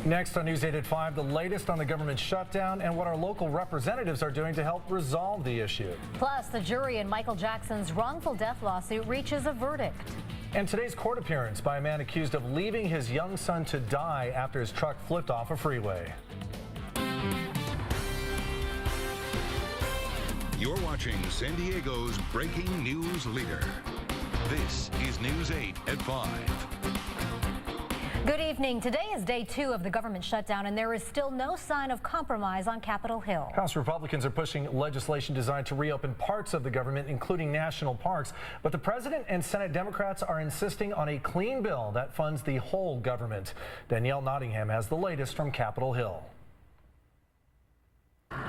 Next on News 8 at 5, the latest on the government shutdown and what our local representatives are doing to help resolve the issue. Plus, the jury in Michael Jackson's wrongful death lawsuit reaches a verdict. And today's court appearance by a man accused of leaving his young son to die after his truck flipped off a freeway. You're watching San Diego's breaking news leader. This is News 8 at 5. Good evening. Today is day 2 of the government shutdown, and there is still no sign of compromise on Capitol Hill. House Republicans are pushing legislation designed to reopen parts of the government, including national parks. But the president and Senate Democrats are insisting on a clean bill that funds the whole government. Danielle Nottingham has the latest from Capitol Hill.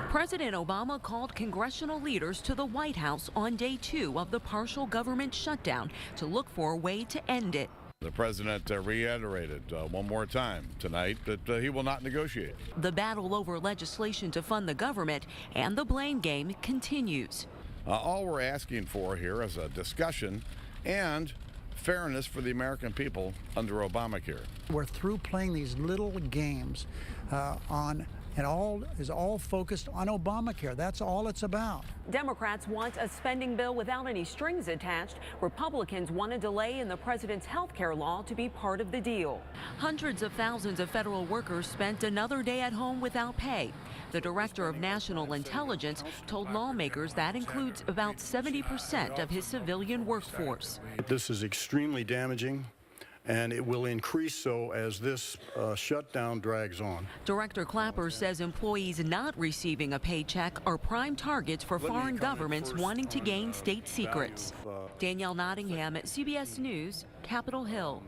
President Obama called congressional leaders to the White House on day 2 of the partial government shutdown to look for a way to end it. The president reiterated one more time tonight that he will not negotiate. The battle over legislation to fund the government and the blame game continues. All we're asking for here is a discussion and fairness for the American people under Obamacare. We're through playing these little games and all is focused on Obamacare. That's all it's about. Democrats want a spending bill without any strings attached. Republicans want a delay in the president's health care law to be part of the deal. Hundreds of thousands of federal workers spent another day at home without pay. The director of national intelligence told lawmakers that includes about 70% of his civilian workforce. This is extremely damaging, and it will increase so as this shutdown drags on. Director Clapper says employees not receiving a paycheck are prime targets for foreign governments wanting to gain state secrets. Danielle Nottingham at CBS News, Capitol Hill.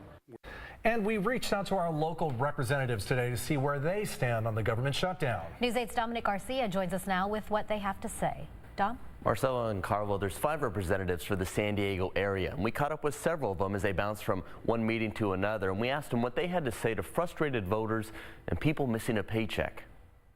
And we reached out to our local representatives today to see where they stand on the government shutdown. News 8's Dominic Garcia joins us now with what they have to say. Dom? Marcelo and Carlo, there's 5 representatives for the San Diego area, and we caught up with several of them as they bounced from one meeting to another, and we asked them what they had to say to frustrated voters and people missing a paycheck.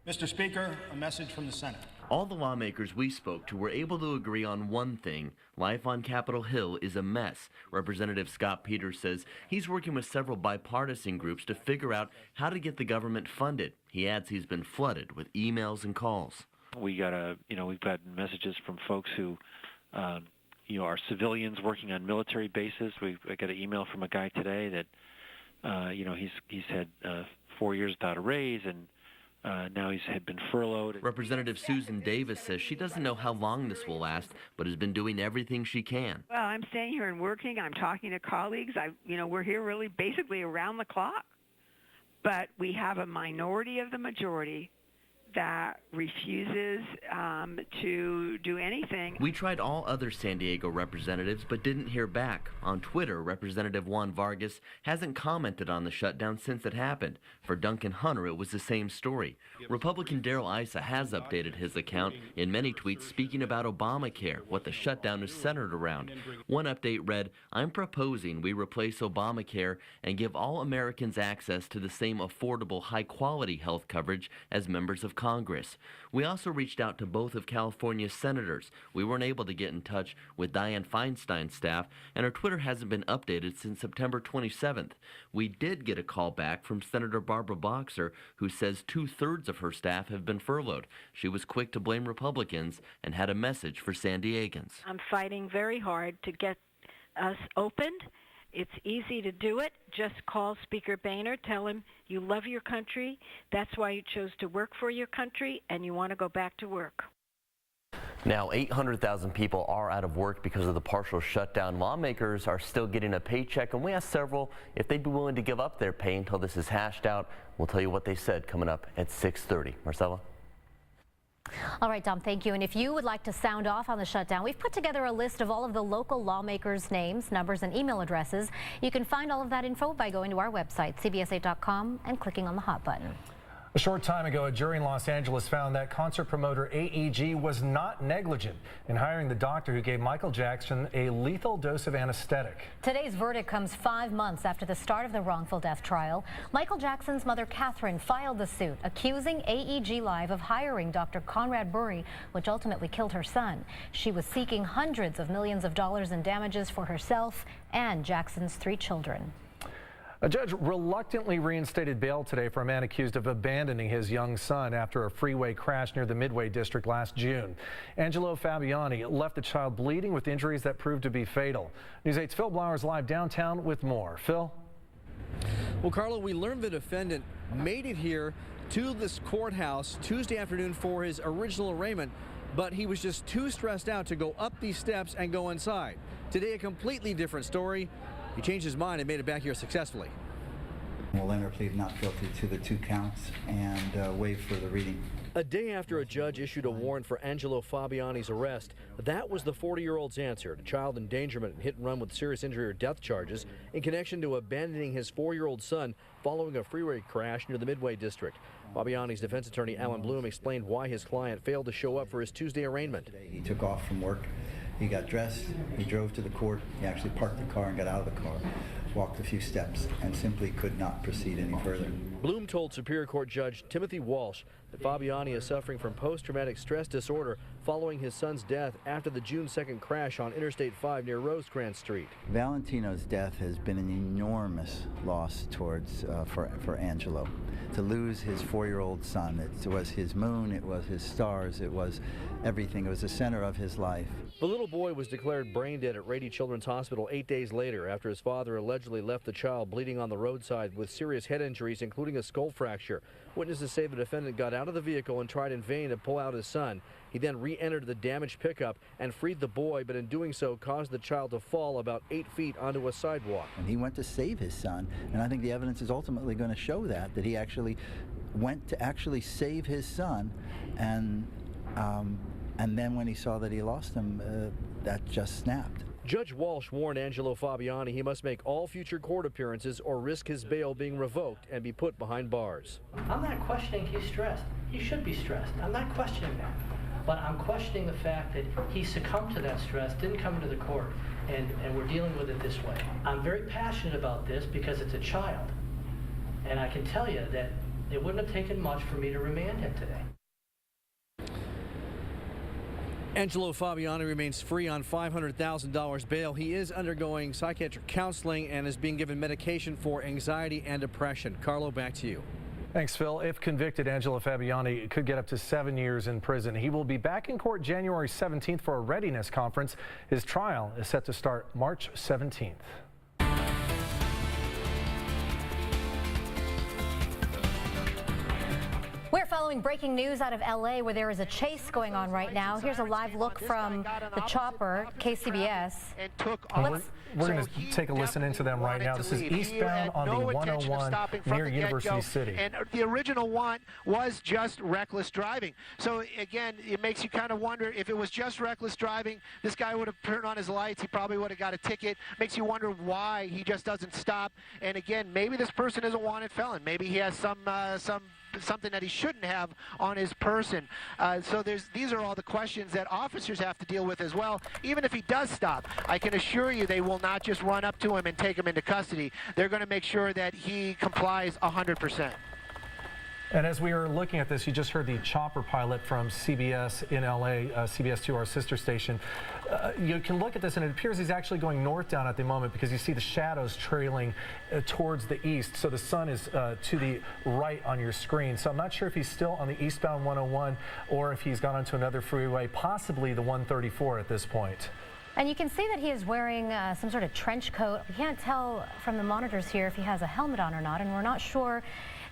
Mr. Speaker, a message from the Senate. All the lawmakers we spoke to were able to agree on one thing: life on Capitol Hill is a mess. Representative Scott Peters says he's working with several bipartisan groups to figure out how to get the government funded. He adds he's been flooded with emails and calls. We've got messages from folks who, are civilians working on military bases. I got an email from a guy today that, he's had 4 years without a raise, and now he's had been furloughed. Representative Susan Davis says she doesn't know how long this will last, but has been doing everything she can. Well, I'm staying here and working. I'm talking to colleagues. We're here really basically around the clock, but we have a minority of the majority that refuses to do anything. We tried all other San Diego representatives but didn't hear back. On Twitter, Representative Juan Vargas hasn't commented on the shutdown since it happened. For Duncan Hunter, it was the same story. Republican Darrell Issa has updated his account in many tweets speaking about Obamacare, what the shutdown is centered around. One update read, "I'm proposing we replace Obamacare and give all Americans access to the same affordable, high-quality health coverage as members of Congress." We also reached out to both of California's senators. We weren't able to get in touch with Dianne Feinstein's staff, and her Twitter hasn't been updated since September 27th. We did get a call back from Senator Barbara Boxer, who says 2/3 of her staff have been furloughed. She was quick to blame Republicans and had a message for San Diegans. I'm fighting very hard to get us opened. It's easy to do it. Just call Speaker Boehner, tell him you love your country, that's why you chose to work for your country, and you want to go back to work. Now, 800,000 people are out of work because of the partial shutdown. Lawmakers are still getting a paycheck, and we asked several if they'd be willing to give up their pay until this is hashed out. We'll tell you what they said coming up at 6:30. Marcella? All right, Dom, thank you. And if you would like to sound off on the shutdown, we've put together a list of all of the local lawmakers' names, numbers, and email addresses. You can find all of that info by going to our website, cbs8.com, and clicking on the hot button. A short time ago, a jury in Los Angeles found that concert promoter AEG was not negligent in hiring the doctor who gave Michael Jackson a lethal dose of anesthetic. Today's verdict comes 5 months after the start of the wrongful death trial. Michael Jackson's mother, Catherine, filed the suit, accusing AEG Live of hiring Dr. Conrad Burry, which ultimately killed her son. She was seeking hundreds of millions of dollars in damages for herself and Jackson's 3 children. A judge reluctantly reinstated bail today for a man accused of abandoning his young son after a freeway crash near the Midway district last June. Angelo Fabiani left the child bleeding with injuries that proved to be fatal. News 8's Phil Blowers live downtown with more. Phil? Well, Carlo, we learned the defendant made it here to this courthouse Tuesday afternoon for his original arraignment, but he was just too stressed out to go up these steps and go inside. Today, a completely different story. He changed his mind and made it back here successfully. We'll enter a plea of not guilty to the 2 counts and waive further reading. A day after a judge issued a warrant for Angelo Fabiani's arrest, that was the 40-year-old's answer to child endangerment and hit and run with serious injury or death charges in connection to abandoning his 4-year-old son following a freeway crash near the Midway district. Fabiani's defense attorney Alan Bloom explained why his client failed to show up for his Tuesday arraignment. He took off from work. He got dressed, he drove to the court, he actually parked the car and got out of the car, walked a few steps, and simply could not proceed any further. Bloom told Superior Court Judge Timothy Walsh that Fabiani is suffering from post-traumatic stress disorder following his son's death after the June 2nd crash on Interstate 5 near Rosecrans Street. Valentino's death has been an enormous loss towards for Angelo. To lose his 4-year-old son, it was his moon, it was his stars, it was everything. It was the center of his life. The little boy was declared brain dead at Rady Children's Hospital 8 days later after his father allegedly left the child bleeding on the roadside with serious head injuries, including a skull fracture. Witnesses say the defendant got out of the vehicle and tried in vain to pull out his son. He then re-entered the damaged pickup and freed the boy, but in doing so caused the child to fall about 8 feet onto a sidewalk. And he went to save his son, and I think the evidence is ultimately going to show that he actually went to actually save his son, and then when he saw that he lost him, that just snapped. Judge Walsh warned Angelo Fabiani he must make all future court appearances or risk his bail being revoked and be put behind bars. I'm not questioning he's stressed. He should be stressed. I'm not questioning that. But I'm questioning the fact that he succumbed to that stress, didn't come into the court, and we're dealing with it this way. I'm very passionate about this because it's a child. And I can tell you that it wouldn't have taken much for me to remand him today. Angelo Fabiani remains free on $500,000 bail. He is undergoing psychiatric counseling and is being given medication for anxiety and depression. Carlo, back to you. Thanks, Phil. If convicted, Angelo Fabiani could get up to 7 years in prison. He will be back in court January 17th for a readiness conference. His trial is set to start March 17th. We're following breaking news out of L.A. where there is a chase going on right now. Here's a live look from the chopper, KCBS. We're going to take a listen into them right now. This is eastbound on the 101 near University City. And the original one was just reckless driving. So again, it makes you kind of wonder if it was just reckless driving, this guy would have turned on his lights. He probably would have got a ticket. Makes you wonder why he just doesn't stop. And again, maybe this person is a wanted felon. Maybe he has something that he shouldn't have on his person. So these are all the questions that officers have to deal with as well. Even if he does stop, I can assure you they will not just run up to him and take him into custody. They're going to make sure that he complies 100%. And as we were looking at this, you just heard the chopper pilot from CBS in LA, CBS 2, our sister station. You can look at this and it appears he's actually going northbound at the moment because you see the shadows trailing towards the east. So the sun is to the right on your screen. So I'm not sure if he's still on the eastbound 101 or if he's gone onto another freeway, possibly the 134 at this point. And you can see that he is wearing some sort of trench coat. We can't tell from the monitors here if he has a helmet on or not, and we're not sure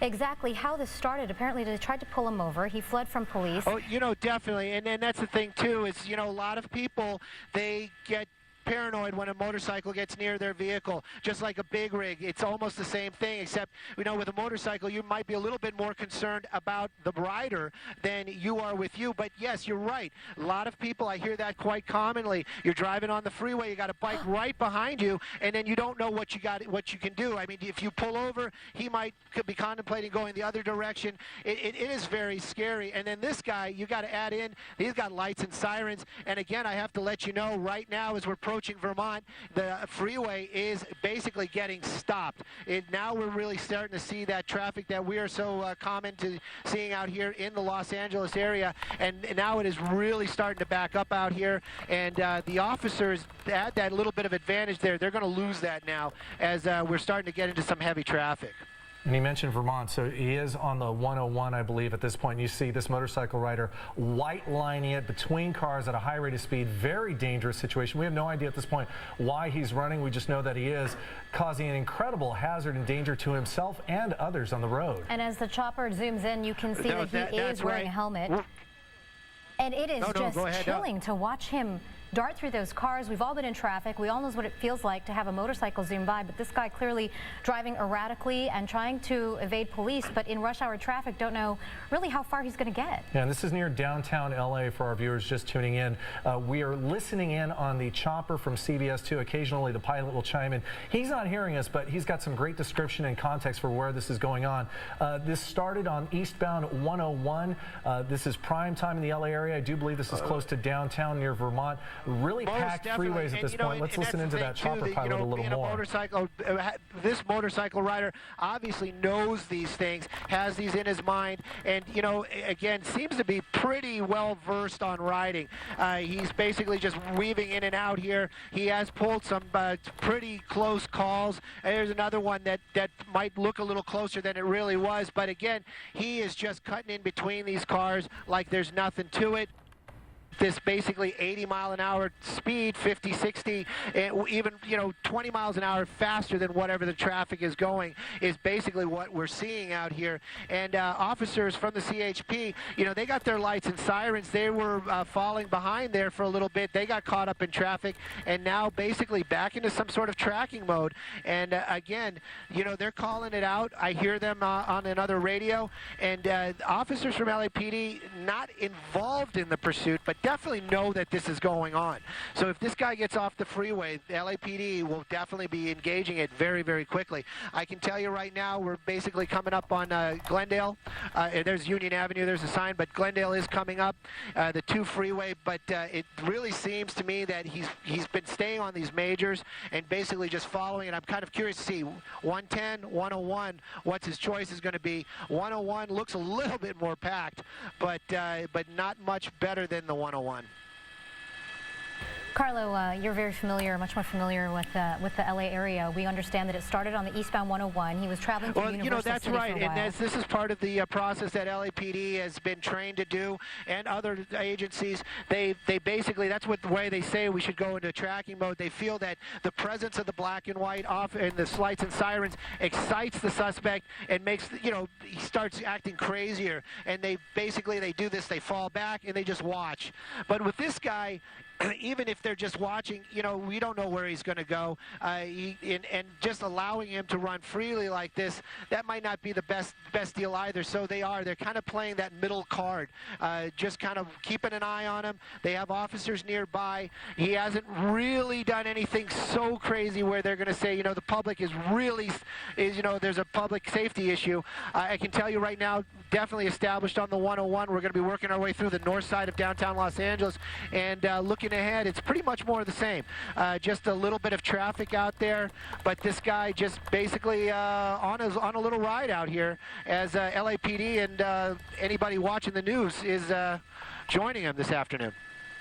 exactly how this started. Apparently they tried to pull him over. He fled from police. Oh, definitely. And that's the thing too, is, a lot of people, they get paranoid when a motorcycle gets near their vehicle, just like a big rig. It's almost the same thing, except with a motorcycle you might be a little bit more concerned about the rider than you are with you. But yes, you're right, a lot of people, I hear that quite commonly. You're driving on the freeway, you got a bike right behind you, and then you don't know what you can do. I mean, if you pull over, he could be contemplating going the other direction. It is very scary. And then this guy, you got to add in, he's got lights and sirens. And again, I have to let you know right now, as we're proceeding approaching Vermont, the freeway is basically getting stopped. Now we're really starting to see that traffic that we are so common to seeing out here in the Los Angeles area, and now it is really starting to back up out here, and the officers had that little bit of advantage there. They're going to lose that now as we're starting to get into some heavy traffic. And he mentioned Vermont, so he is on the 101, I believe, at this point. You see this motorcycle rider white lining it between cars at a high rate of speed. Very dangerous situation. We have no idea at this point why he's running. We just know that he is causing an incredible hazard and danger to himself and others on the road. And as the chopper zooms in, you can see that he is wearing a helmet. And it is just chilling to watch him dart through those cars. We've all been in traffic. We all know what it feels like to have a motorcycle zoom by, but this guy clearly driving erratically and trying to evade police, but in rush hour traffic, don't know really how far he's going to get. Yeah, and this is near downtown LA for our viewers just tuning in. We are listening in on the chopper from CBS 2. Occasionally the pilot will chime in. He's not hearing us, but he's got some great description and context for where this is going on. This started on eastbound 101. This is prime time in the LA area. I do believe this is close to downtown near Vermont. Really packed freeways at this point. Let's listen into that chopper pilot a little more. This motorcycle rider obviously knows these things, has these in his mind, and again seems to be pretty well versed on riding. He's basically just weaving in and out here. He has pulled some pretty close calls. There's another one that might look a little closer than it really was, but again, he is just cutting in between these cars like there's nothing to it. This basically 80-mile-an-hour speed, 50, 60, even 20 miles an hour faster than whatever the traffic is going is basically what we're seeing out here. And officers from the CHP, they got their lights and sirens. They were falling behind there for a little bit. They got caught up in traffic and now basically back into some sort of tracking mode. And again, they're calling it out. I hear them on another radio. And officers from LAPD not involved in the pursuit, but definitely know that this is going on. So if this guy gets off the freeway, the LAPD will definitely be engaging it very, very quickly. I can tell you right now, we're basically coming up on Glendale. There's Union Avenue, there's a sign, but Glendale is coming up, the 2 freeway, but it really seems to me that he's been staying on these majors and basically just following it. I'm kind of curious to see 110, 101, what's his choice is going to be. 101 looks a little bit more packed, but not much better than the 101. Carlo, you're very familiar, much more familiar with the LA area. We understand that it started on the eastbound 101. He was traveling through Universal that's City right, for a while. and this is part of the process that LAPD has been trained to do, and other agencies. They basically, that's what the way they say we should go into tracking mode. They feel that the presence of the black and white off and the lights and sirens excites the suspect and makes he starts acting crazier. And they do this. They fall back and they just watch. But with this guy, even if they're just watching, we don't know where he's going to go. And just allowing him to run freely like this, that might not be the best deal either. So they're kind of playing that middle card, just kind of keeping an eye on him. They have officers nearby. He hasn't really done anything so crazy where they're going to say, the public is there's a public safety issue. I can tell you right now, definitely established on the 101. We're going to be working our way through the north side of downtown Los Angeles and looking ahead. It's pretty much more of the same. Just a little bit of traffic out there, but this guy just basically on a little ride out here as LAPD and anybody watching the news is joining him this afternoon.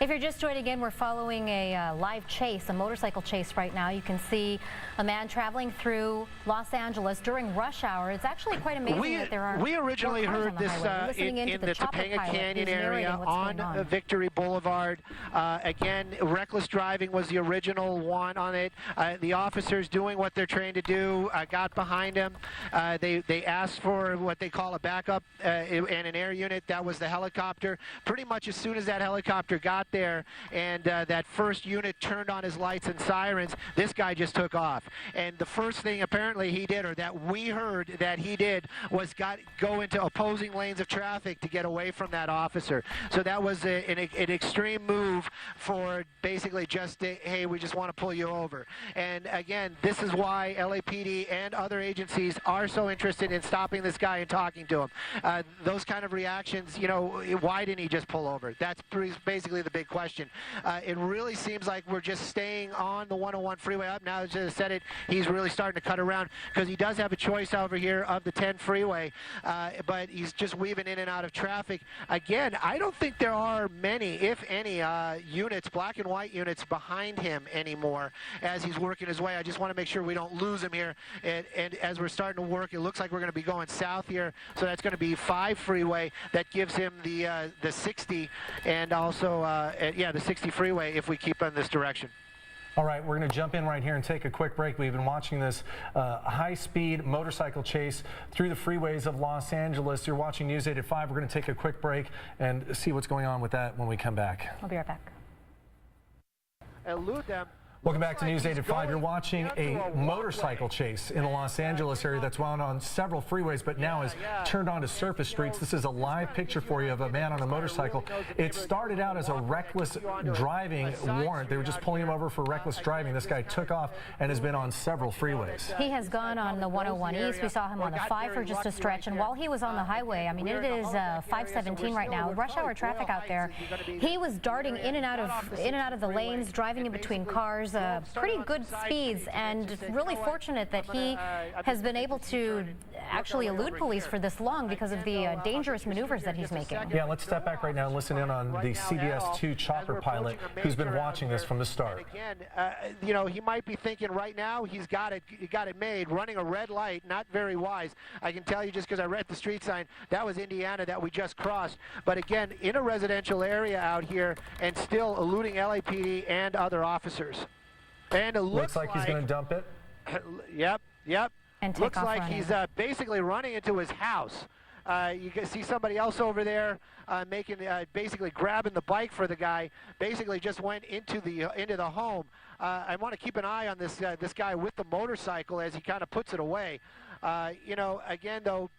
If you're just joining in, we're following a live chase, a motorcycle chase right now. You can see a man traveling through Los Angeles during rush hour. It's actually quite amazing that there are We originally heard this in the Topanga Canyon area on Victory Boulevard. Again, reckless driving was the original one on it. The officers doing what they're trained to do got behind him. They asked for what they call a backup and an air unit. That was the helicopter. Pretty much as soon as that helicopter got there and that first unit turned on his lights and sirens, this guy just took off. And the first thing apparently he did, or that we heard that he did, was go into opposing lanes of traffic to get away from that officer. So that was an extreme move for basically just, hey, we just want to pull you over. And again, this is why LAPD and other agencies are so interested in stopping this guy and talking to him. Those kind of reactions, why didn't he just pull over? That's basically the big question. It really seems like we're just staying on the 101 freeway up. Now, as I said it, he's really starting to cut around because he does have a choice over here of the 10 freeway, but he's just weaving in and out of traffic. Again, I don't think there are many, if any, units, black and white units behind him anymore as he's working his way. I just want to make sure we don't lose him here. And as we're starting to work, it looks like we're going to be going south here, so that's going to be 5 freeway. That gives him the 60 and also the 60 freeway if we keep in this direction. All right, we're going to jump in right here and take a quick break. We've been watching this high-speed motorcycle chase through the freeways of Los Angeles. You're watching News 8 at 5. We're going to take a quick break and see what's going on with that when we come back. I'll be right back. Elude them. Welcome back to News 8 at 5. You're watching a motorcycle chase in the Los Angeles area that's wound on several freeways, but now is turned onto surface streets. This is a live picture for you of a man on a motorcycle. It started out as a reckless driving warrant. They were just pulling him over for reckless driving. This guy took off and has been on several freeways. He has gone on the 101 East. We saw him on the 5 for just a stretch, and while he was on the highway, I mean, it is 517 right now, rush hour traffic out there. He was darting in and out of the lanes, driving in between cars. Pretty good speeds, and really fortunate that he has been able to actually elude police for this long because of the dangerous maneuvers that he's making. Yeah, let's step back right now and listen in on the CBS 2 chopper pilot who's been watching this from the start. Again, he might be thinking right now he's got it made, running a red light, not very wise. I can tell you just because I read the street sign, that was Indiana that we just crossed. But again, in a residential area out here and still eluding LAPD and other officers. And it looks like he's going to dump it. Yep. And take looks off like running. he's basically running into his house. You can see somebody else over there basically grabbing the bike for the guy. Basically just went into the home. I want to keep an eye on this guy with the motorcycle as he kind of puts it away. Again though,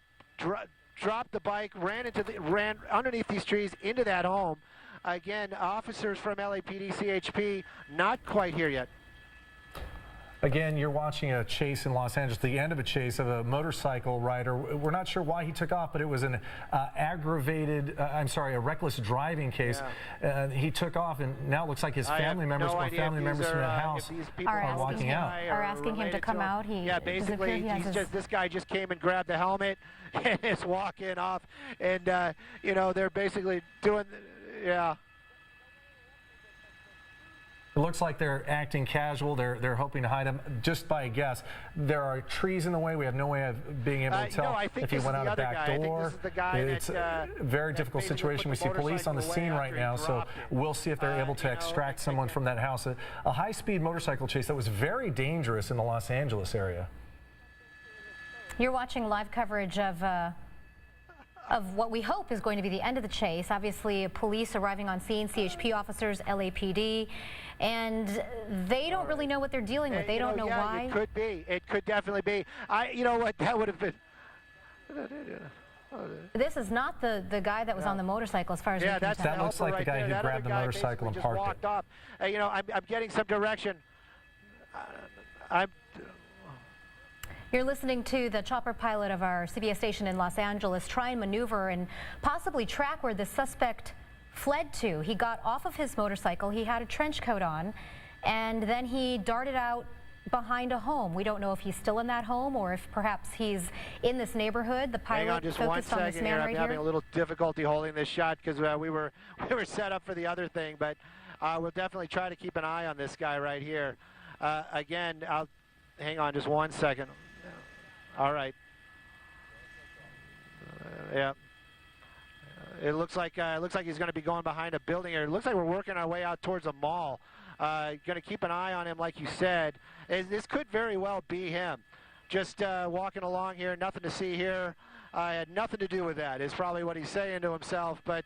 dropped the bike, ran underneath these trees into that home. Again, officers from LAPD, CHP, not quite here yet. Again, you're watching a chase in Los Angeles, the end of a chase of a motorcycle rider. We're not sure why he took off, but it was an a reckless driving case. Yeah. He took off, and now it looks like his family members from the house are walking out. Are asking him to come out. Basically, this guy just came and grabbed the helmet and is walking off, and they're basically doing, yeah. It looks like they're acting casual. They're hoping to hide him. Just by a guess, there are trees in the way. We have no way of being able to tell if he went out a back door. It's a very difficult situation. We see police on the scene right now, so we'll see if they're able to extract someone from that house. A high-speed motorcycle chase that was very dangerous in the Los Angeles area. You're watching live coverage of what we hope is going to be the end of the chase. Obviously, police arriving on scene, CHP officers, LAPD, and they don't really know what they're dealing with. They don't know why. It could be. It could definitely be. You know what? That would have been. This is not the guy that was on the motorcycle, as far as we can tell. That looks like the guy who grabbed the motorcycle and parked it. Off. I'm getting some direction. You're listening to the chopper pilot of our CBS station in Los Angeles try and maneuver and possibly track where the suspect fled to. He got off of his motorcycle, he had a trench coat on, and then he darted out behind a home. We don't know if he's still in that home or if perhaps he's in this neighborhood. The pilot focused on this man right here. I'm having a little difficulty holding this shot because we were set up for the other thing, but we'll definitely try to keep an eye on this guy right here. Again, I'll hang on just 1 second. All right. Yeah. It looks like he's going to be going behind a building here. It looks like we're working our way out towards a mall. Going to keep an eye on him, like you said. This could very well be him. Just walking along here, nothing to see here. I had nothing to do with that, is probably what he's saying to himself, but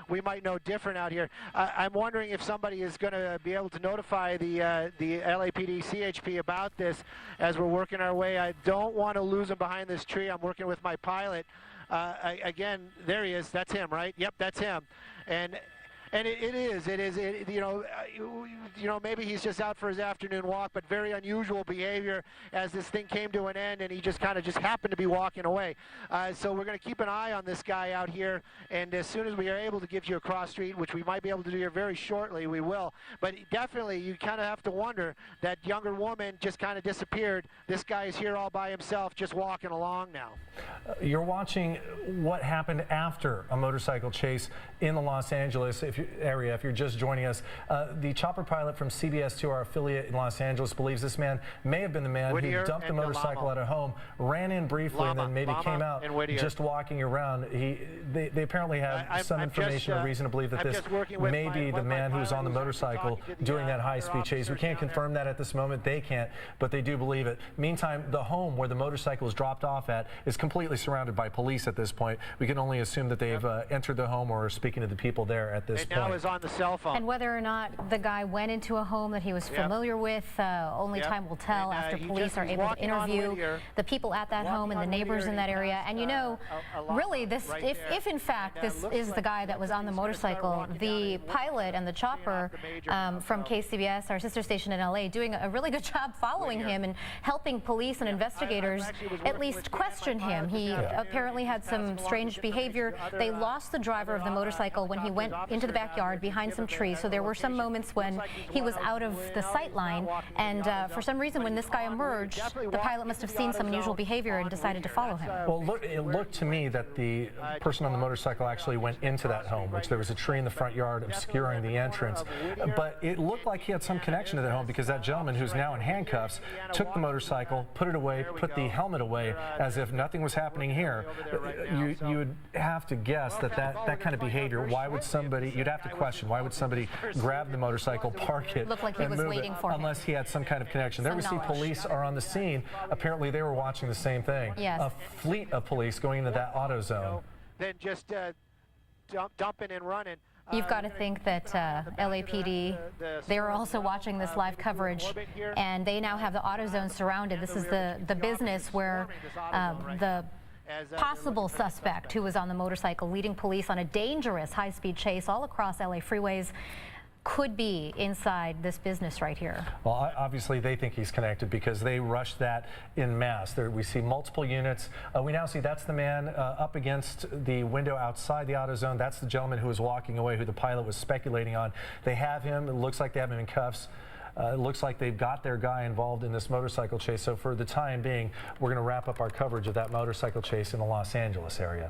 we might know different out here. I'm wondering if somebody is going to be able to notify the LAPD CHP about this as we're working our way. I don't want to lose him behind this tree. I'm working with my pilot. Again, there he is. That's him, right? Yep, that's him. And And it is, maybe he's just out for his afternoon walk, but very unusual behavior as this thing came to an end and he just kind of happened to be walking away. So we're going to keep an eye on this guy out here, and as soon as we are able to give you a cross street, which we might be able to do here very shortly, we will. But definitely, you kind of have to wonder, that younger woman just kind of disappeared. This guy is here all by himself, just walking along now. You're watching what happened after a motorcycle chase in the Los Angeles area. If you're just joining us, the chopper pilot from CBS2, our affiliate in Los Angeles, believes this man may have been the man who dumped the motorcycle at a home, ran in briefly, and then maybe came out just walking around. They apparently have some information or reason to believe that this may be the man who was on the motorcycle doing that high-speed chase. We can't confirm that at this moment. They can't, but they do believe it. Meantime, the home where the motorcycle was dropped off at is completely surrounded by police at this point. We can only assume that they've entered the home or are speaking to the people there at this point. Now is on the cell phone. And whether or not the guy went into a home that he was familiar with, only time will tell after police are able to interview the people at that home and the neighbors in that area. And really, this, if in fact this is the guy that was on the motorcycle, the pilot and the chopper from KCBS, our sister station in LA, doing a really good job following him and helping police and investigators at least question him. He apparently had some strange behavior. They lost the driver of the motorcycle when he went into the backyard behind some trees, so there were some moments when he was out of the sight line, and for some reason when this guy emerged, the pilot must have seen some unusual behavior and decided to follow him. Well, it looked to me that the person on the motorcycle actually went into that home, which there was a tree in the front yard obscuring the entrance, but it looked like he had some connection to that home, because that gentleman, who's now in handcuffs, took the motorcycle, put it away, put the helmet away, as if nothing was happening here. You would have to guess that kind of behavior, why would somebody, you'd have to question, why would somebody grab the motorcycle, park it, looked like he was waiting for him, unless he had some kind of connection. There we see police are on the scene. Apparently they were watching the same thing. Yes. A fleet of police going into that auto zone. Then just dumping and running. You've got to think that LAPD, they were also watching this live coverage, and they now have the AutoZone surrounded. This is the business where the possible suspect who was on the motorcycle leading police on a dangerous high-speed chase all across LA freeways could be inside this business right here. Well, obviously they think he's connected, because they rushed that in mass. We see multiple units. We now see that's the man up against the window outside the AutoZone. That's the gentleman who was walking away, who the pilot was speculating on. They have him. It looks like they have him in cuffs. It looks like they've got their guy involved in this motorcycle chase. So for the time being, we're going to wrap up our coverage of that motorcycle chase in the Los Angeles area.